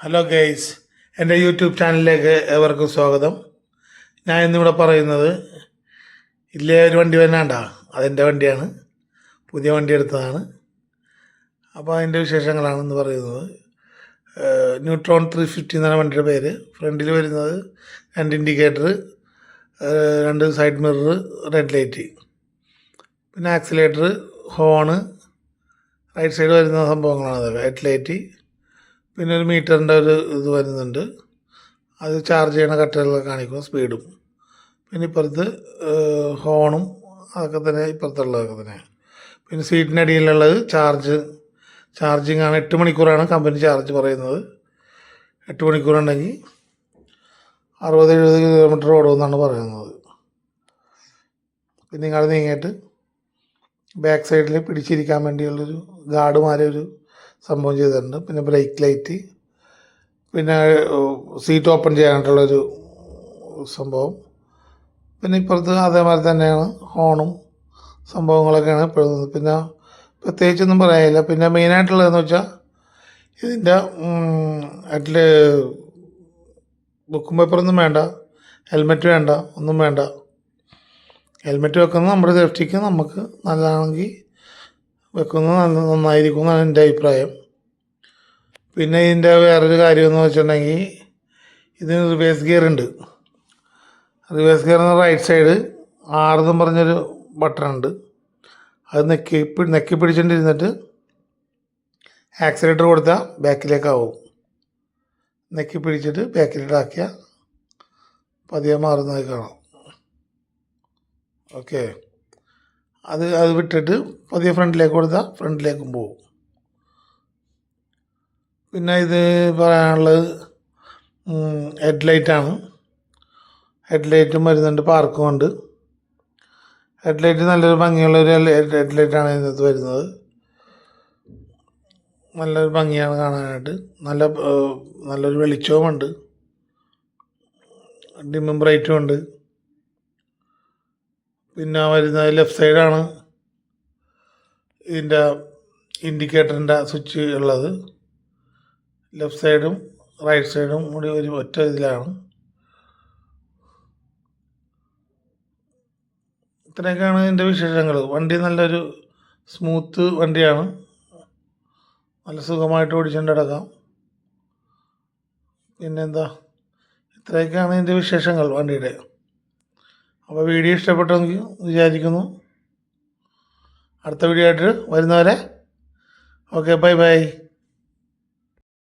Hello guys, എൻ്റെ YouTube ചാനലിലേക്ക് ഏവർക്കും സ്വാഗതം. ഞാൻ ഇന്നിവിടെ പറയുന്നത് ഇല്ലേ ഒരു വണ്ടി വന്നാണ്ടാ, അതെൻ്റെ വണ്ടിയാണ്. പുതിയ വണ്ടി എടുത്തതാണ്. അപ്പോൾ അതിൻ്റെ വിശേഷങ്ങളാണ് ഇന്ന് പറയുന്നത്. ന്യൂട്രോൺ 350 എന്നാണ് വണ്ടിയുടെ പേര്. ഫ്രണ്ടിൽ വരുന്നത് 2 indicator, 2 side mirror, red light, പിന്നെ ആക്സിലേറ്റർ, ഹോണ്, റൈറ്റ് സൈഡ് വരുന്ന സംഭവങ്ങളാണ് അതൊക്കെ. ഹെഡ് ലൈറ്റ്, പിന്നെ ഒരു മീറ്ററിൻ്റെ ഒരു ഇത് വരുന്നുണ്ട്. അത് ചാർജ് ചെയ്യണ കട്ടകളൊക്കെ കാണിക്കും, സ്പീഡും. പിന്നെ ഇപ്പുറത്ത് ഹോണും അതൊക്കെ തന്നെ, ഇപ്പുറത്തുള്ളതൊക്കെ തന്നെ. പിന്നെ സീറ്റിനടിയിലുള്ളത് ചാർജിങ് ആണ്. 8 മണിക്കൂറാണ് കമ്പനി ചാർജ് പറയുന്നത്. 8 മണിക്കൂറുണ്ടെങ്കിൽ 60-70 കിലോമീറ്റർ ഓടുമെന്നാണ് പറയുന്നത്. പിന്നെ ഇങ്ങോട്ട് നീങ്ങിയിട്ട് ബാക്ക് സൈഡിൽ പിടിച്ചിരിക്കാൻ വേണ്ടിയുള്ളൊരു ഗാർഡുമാരെ ഒരു സംഭവം ചെയ്തിട്ടുണ്ട്. പിന്നെ ബ്രേക്ക് ലൈറ്റ്, പിന്നെ സീറ്റ് ഓപ്പൺ ചെയ്യാനായിട്ടുള്ളൊരു സംഭവം. പിന്നെ ഇപ്പുറത്ത് അതേമാതിരി തന്നെയാണ് ഹോണും സംഭവങ്ങളൊക്കെയാണ് ഇപ്പോഴുള്ളത്. പിന്നെ പ്രത്യേകിച്ചൊന്നും പറയാനില്ല. പിന്നെ മെയിനായിട്ടുള്ളതെന്ന് വെച്ചാൽ ഇതിൻ്റെ ഹെഡിൽ ബുക്കും പേപ്പറൊന്നും വേണ്ട, ഹെൽമെറ്റ് വേണ്ട, ഒന്നും വേണ്ട. ഹെൽമെറ്റ് വെക്കുന്നത് നമ്മുടെ സേഫ്റ്റിക്ക് നമുക്ക് നല്ലതാണെങ്കിൽ വെക്കുന്നത് നന്നായിരിക്കും എന്നാണ് എൻ്റെ അഭിപ്രായം. പിന്നെ ഇതിൻ്റെ വേറൊരു കാര്യമെന്ന് വെച്ചിട്ടുണ്ടെങ്കിൽ ഇതിന് റിവേഴ്സ് ഗിയർ ഉണ്ട്. റിവേഴ്സ് ഗിയർ എന്ന റൈറ്റ് സൈഡ് 6 എന്നും പറഞ്ഞൊരു ബട്ടൺ ഉണ്ട്. അത് നെക്കി പിടിച്ചിട്ടിരുന്നിട്ട് ആക്സിലേറ്റർ കൊടുത്താൽ ബാക്കിലേക്കാവും. നെക്കി പിടിച്ചിട്ട് ബാക്കിലേക്ക് ആക്കിയാൽ പതിയെ മാറുന്നതായി കാണാം. ഓക്കെ, അത് വിട്ടിട്ട് പതിയെ ഫ്രണ്ടിലേക്ക് കൊടുത്താൽ ഫ്രണ്ടിലേക്കും പോകും. പിന്നെ ഇത് പറയാനുള്ളത് ഹെഡ് ലൈറ്റാണ്. ഹെഡ് ലൈറ്റും വരുന്നുണ്ട്, പാർക്കും ഉണ്ട്. ഹെഡ് ലൈറ്റ് നല്ലൊരു ഭംഗിയുള്ളൊരു ഹെഡ് ലൈറ്റാണ് ഇതിനകത്ത് വരുന്നത്. നല്ലൊരു ഭംഗിയാണ് കാണാനായിട്ട്. നല്ലൊരു വെളിച്ചവുമുണ്ട്, ഡിമ്മും ബ്രൈറ്റും ഉണ്ട്. പിന്നെ വരുന്നത് ലെഫ്റ്റ് സൈഡാണ് ഇതിൻ്റെ ഇൻഡിക്കേറ്ററിൻ്റെ സ്വിച്ച് ഉള്ളത്. ലെഫ്റ്റ് സൈഡും റൈറ്റ് സൈഡും കൂടി ഒരു ഒറ്റ ഇതിലാണ്. ഇത്രയൊക്കെയാണ് ഇതിൻ്റെ വിശേഷങ്ങൾ. വണ്ടി നല്ലൊരു സ്മൂത്ത് വണ്ടിയാണ്. നല്ല സുഖമായിട്ട് ഓടിച്ചുകൊണ്ട് നടക്കാം. പിന്നെന്താ, ഇത്രയൊക്കെയാണ് ഇതിൻ്റെ വിശേഷങ്ങൾ വണ്ടിയുടെ. അപ്പോൾ വീഡിയോ ഇഷ്ടപ്പെട്ടെങ്കിൽ വിചാരിക്കുന്നു. അടുത്ത വീഡിയോ ആയിട്ട് വരുന്നവരെ ഓക്കെ, ബൈ ബൈ.